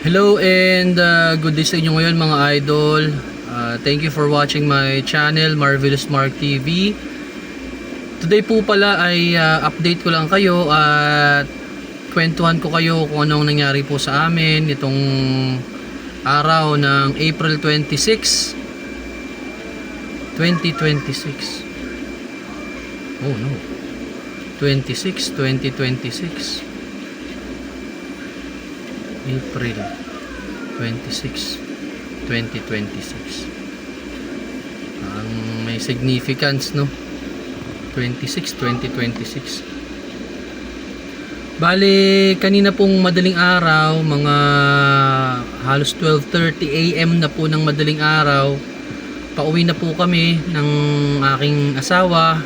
Hello and good day sa inyo ngayon mga idol. Thank you for watching my channel, Marvelous Mark TV. Today po pala ay update ko lang kayo at kwentuhan ko kayo kung anong nangyari po sa amin itong araw ng April 26, 2026. Oh no. 2026. April 26, 2026. Ang may significance, no? 2026. Bali, kanina pong madaling araw, mga halos 12:30 AM na po ng madaling araw, pauwi na po kami ng aking asawa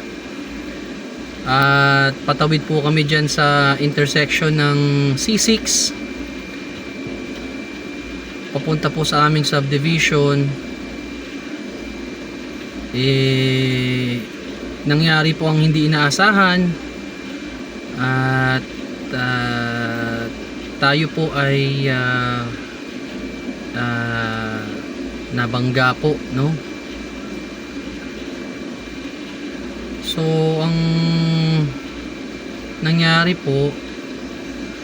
at patawid po kami dyan sa intersection ng C6 papunta po sa aming subdivision. Nangyari po ang hindi inaasahan at tayo po ay nabangga po, no? So ang nangyari po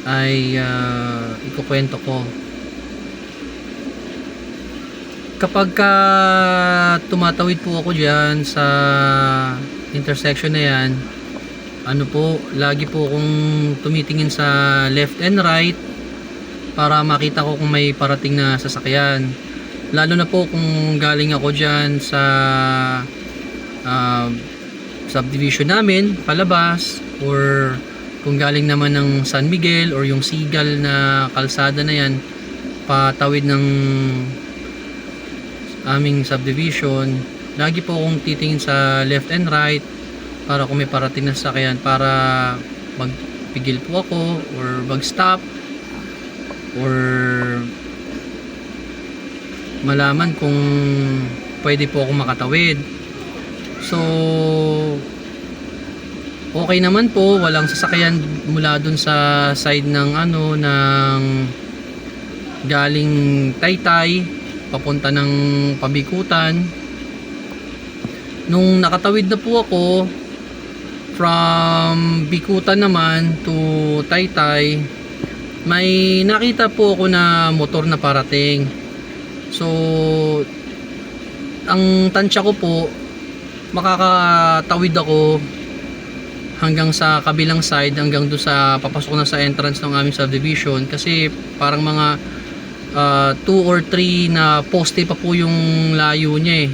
ay ikukwento ko. Kapag tumatawid po ako dyan sa intersection na yan, lagi po akong tumitingin sa left and right para makita ko kung may parating na sasakyan. Lalo na po kung galing ako dyan sa subdivision namin, palabas, or kung galing naman ng San Miguel or yung Sigal na kalsada na yan, patawid ng aming subdivision, lagi po akong titingin sa left and right para kung may parating na sasakyan, para magpigil po ako or mag-stop or malaman kung pwede po ako makatawid. So okay naman po, walang sasakyan mula dun sa side ng ng galing Taytay papunta ng Pabikutan. Nung nakatawid na po ako from Bikutan naman to Taytay, may nakita po ako na motor na parating. So ang tansya ko po, makakatawid ako hanggang sa kabilang side, hanggang doon sa papasok na sa entrance ng aming subdivision, kasi parang mga 2 or 3 na poste pa po yung layo niya eh.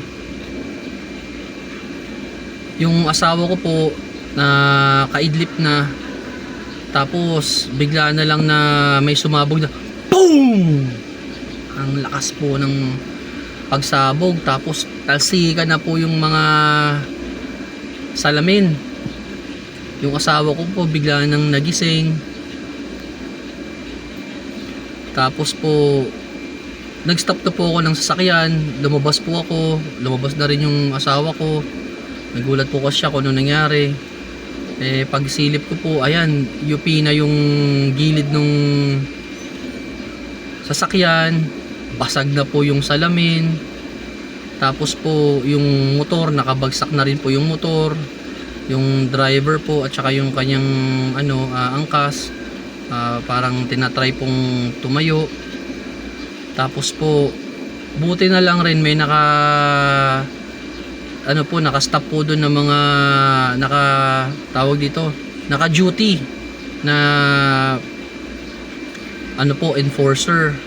Yung asawa ko po na kaidlip na, tapos bigla na lang na may sumabog na boom! Ang lakas po ng pagsabog, tapos talsika na po yung mga salamin. Yung asawa ko po bigla nang nagising. Tapos po nag-stop na po ako ng sasakyan, lumabas po ako, lumabas na rin yung asawa ko. Nagulat po kasi siya kung ano nangyari. Pagsilip ko po, ayan, UP na yung gilid nung sasakyan, basag na po yung salamin. Tapos po yung motor, nakabagsak na rin po yung motor, yung driver po at saka yung kanyang angkas. Parang tinatry pong tumayo. Tapos po buti na lang rin may naka-stop po doon ng mga naka-duty na enforcer.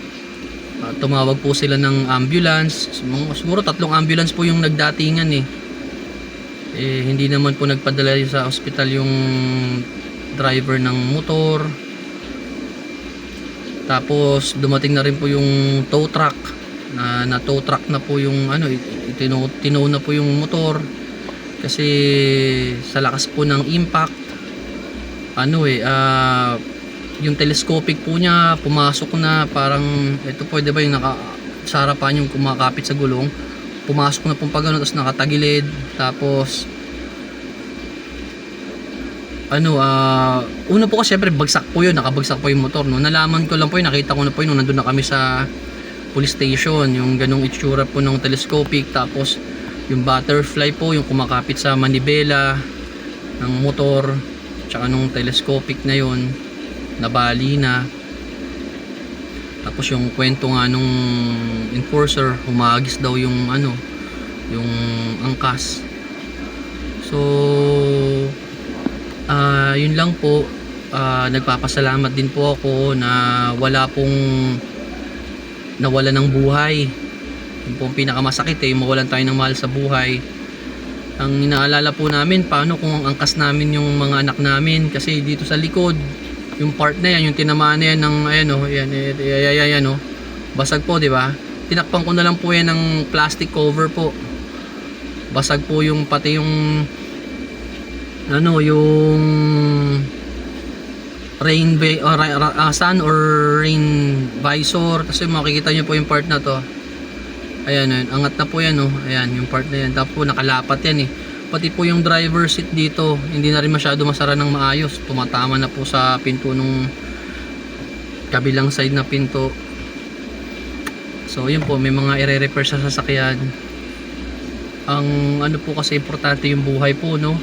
Tumawag po sila ng ambulance. Siguro 3 ambulance po yung nagdatingan eh. Hindi naman po nagpadala sa ospital yung driver ng motor. Tapos dumating na rin po yung tow truck na tow truck na po yung tinow na po yung motor kasi sa lakas po ng impact. Yung telescopic po niya pumasok na, parang ito po, diba yung sa harapan yung kumakapit sa gulong, pumasok na pong pagano, tapos nakatagilid. Tapos una po kasi syempre bagsak po yun, nakabagsak po yung motor, no. Nalaman ko lang po yun, nakita ko na po yun nung nandun na kami sa police station, yung ganung itsura po ng telescopic, tapos yung butterfly po yung kumakapit sa manibela ng motor, tsaka nung telescopic na yun nabali na. Tapos yung kwento nga nung enforcer, humagis daw yung yung angkas. So yun lang po. Nagpapasalamat din po ako na wala pong nawala ng buhay. Yun po ang pinakamasakit, mawalan tayo ng mahal sa buhay. Ang inaalala po namin, paano kung ang angkas namin yung mga anak namin, kasi dito sa likod yung part na yan, yung tinamaan na yan ng ayan, basag po, di ba? Tinakpan ko na lang po yan ng plastic cover po. Basag po yung pati yung yung sun or rain visor. Kasi makikita nyo po yung part na to, ayan, angat na po yan, ayan yung part na yan. Tapos nakalapat yan pati po yung driver seat dito, hindi na rin masyado masara ng maayos, tumatama na po sa pinto nung kabilang side na pinto. So yun po, may mga ire-repair sa sasakyan. Ang po kasi importante yung buhay po, no.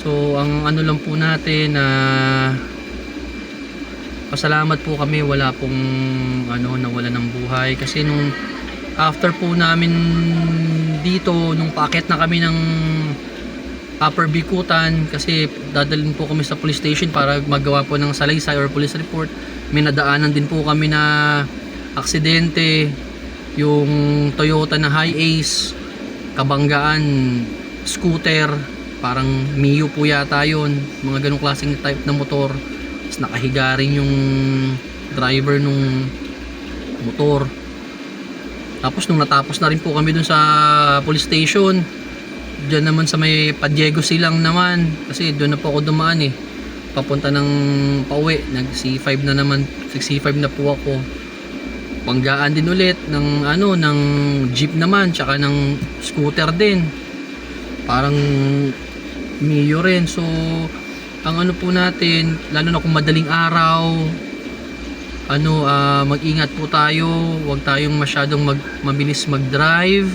So ang lang po natin na pasalamat po kami, wala pong nawala ng buhay. Kasi nung after po namin dito, nung paakyat na kami ng Upper Bikutan, kasi dadalhin po kami sa police station para magawa po ng salaysay or police report, may nadaanan din po kami na aksidente, yung Toyota na Hi-Ace, kabanggaan scooter, parang Mio po yata yun, mga ganong klaseng type na motor. Tapos nakahiga rin yung driver nung motor. Tapos nung natapos na rin po kami dun sa police station, dyan naman sa may Padiego Silang naman, kasi doon na po ako dumaan papunta ng pauwi, nag C5 na naman, C5 na po ako. Panggaan din ulit ng ng jeep naman, tsaka ng scooter din, parang Mio rin. So ang po natin, lalo na kung madaling araw, mag-ingat po tayo, huwag tayong masyadong mabilis mag-drive.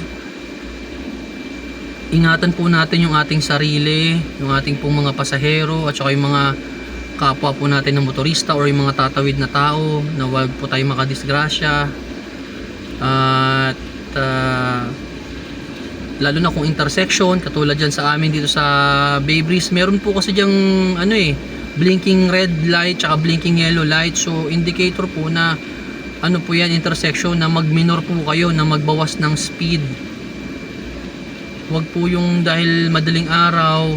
Ingatan po natin yung ating sarili, yung ating pong mga pasahero, at saka yung mga kapwa po natin na motorista or yung mga tatawid na tao, na huwag po tayong makadisgrasya. At lalo na kung intersection, katulad dyan sa amin dito sa Bay Breeze, meron po kasi dyang blinking red light tsaka blinking yellow light. So indicator po na po yan, intersection, na mag-minor po kayo, na magbawas ng speed. Huwag po yung dahil madaling araw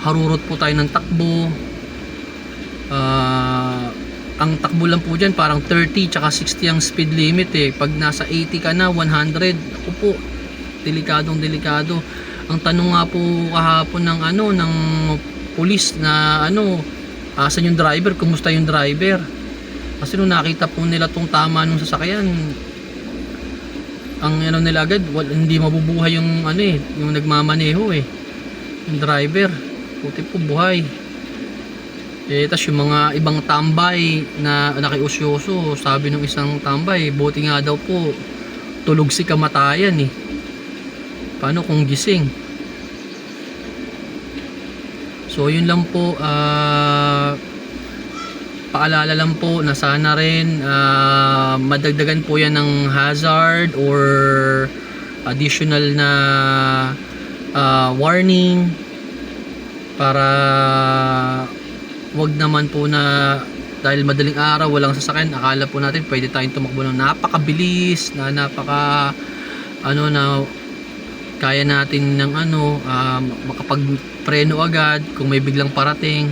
harurot po tayo ng takbo. Ang takbo lang po dyan parang 30 tsaka 60 ang speed limit pag nasa 80 ka na, 100, ako po, delikadong delikado. Ang tanong nga po kahapon ng ng pulis na asan yung driver, kumusta yung driver, kasi nung nakita po nila tong tama nung sasakyan, ang nila agad, hindi mabubuhay yung yung nagmamaneho yung driver, puti po buhay. Tas yung mga ibang tambay na nakiusyoso, sabi nung isang tambay, buti nga daw po tulog si kamatayan paano kung gising. So yun lang po, paalala lang po na sana rin madagdagan po yan ng hazard or additional na warning, para wag naman po na dahil madaling araw walang sasakyan, akala po natin pwede tayong tumakbo ng napakabilis, na napaka na kaya natin ng makapagpreno agad kung may biglang parating.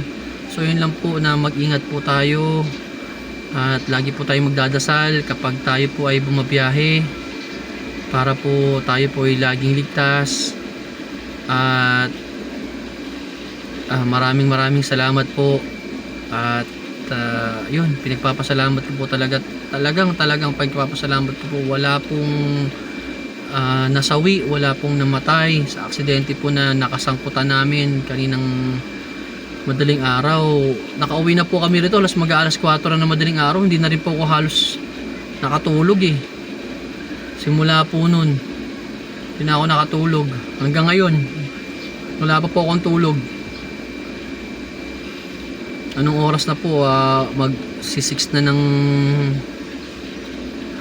So yun lang po, na mag-ingat po tayo at lagi po tayo magdadasal kapag tayo po ay bumabiyahe, para po tayo po ay laging ligtas. At maraming salamat po. At yun, pinagpapasalamat ko po talagang pinagpapasalamat ko po. Wala pong nasawi, wala pong namatay sa aksidente po na nakasangkutan namin kaninang madaling araw. Nakauwi na po kami rito, alas 4 na madaling araw. Hindi na rin po ako halos nakatulog eh. Simula po nun, hindi na ako nakatulog. Hanggang ngayon, wala pa po akong tulog. Anong oras na po? Mag 6 na ng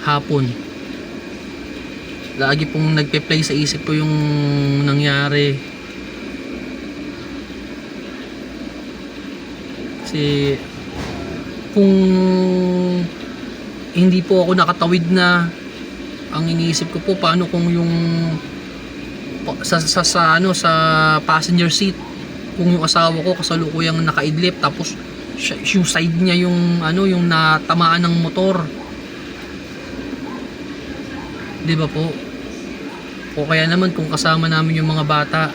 hapon. Lagi pong nagpe-play sa isip ko yung nangyari. Kasi kung hindi po ako nakatawid na, ang iniisip ko po paano kung yung sa passenger seat, kung yung asawa ko kasalukuyang nakaidlip tapos yung side niya yung yung natamaan ng motor. 'Di ba po? O kaya naman kung kasama namin yung mga bata.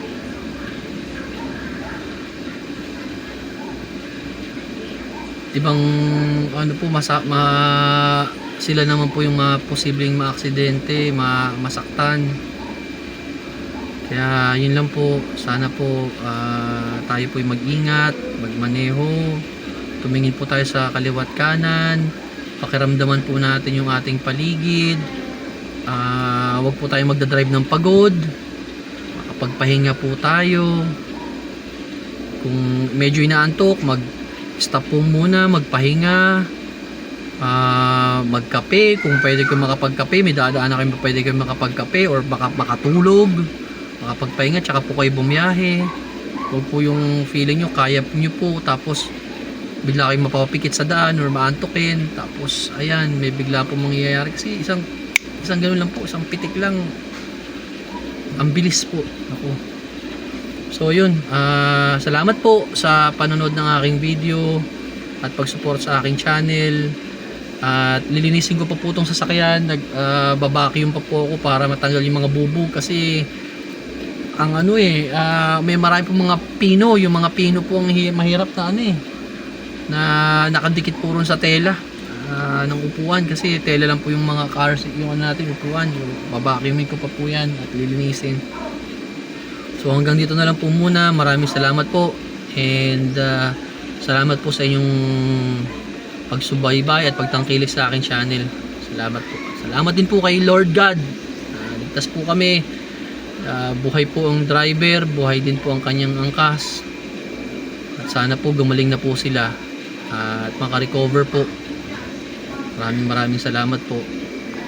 Ibang po sila naman po yung posibleng maaksidente, masaktan. Kaya yun lang po, sana po tayo po mag-ingat, magmaneho, tumingin po tayo sa kaliwat kanan, pakiramdaman po natin yung ating paligid. Wag po tayo magdadrive ng pagod, makapagpahinga po tayo. Kung medyo inaantok, mag-stop po muna, magpahinga, magkape. Kung pwede kayo makapagkape, may dadaanan kayo pwede kayo makapagkape or makatulog, makapagpahinga, tsaka po kayo bumiyahe. Huwag po yung feeling nyo, kaya nyo po, tapos bigla kayong mapapikit sa daan or maantokin, tapos ayan, may bigla po mangyayari. Kasi isang ganun lang po, isang pitik lang, ang bilis po. Ako. So yun, salamat po sa panonood ng aking video at pag-support sa aking channel. At lilinisin ko pa po itong sasakyan, nag-vacuum pa po ako para matanggal yung mga bubog, kasi ang may marami po mga pino, yung mga pino po ang mahirap na na nakadikit po ron sa tela ng upuan, kasi tela lang po yung mga cars, yung natin upuan, yung babacuumin ko pa po yan at lilinisin. So hanggang dito na lang po muna. Maraming salamat po, and salamat po sa inyong pagsubaybay at pagtangkilik sa aking channel. Salamat po. Salamat din po kay Lord God. Ligtas po kami. Buhay po ang driver, buhay din po ang kanyang angkas. At sana po gumaling na po sila at makarecover po. Maraming salamat po.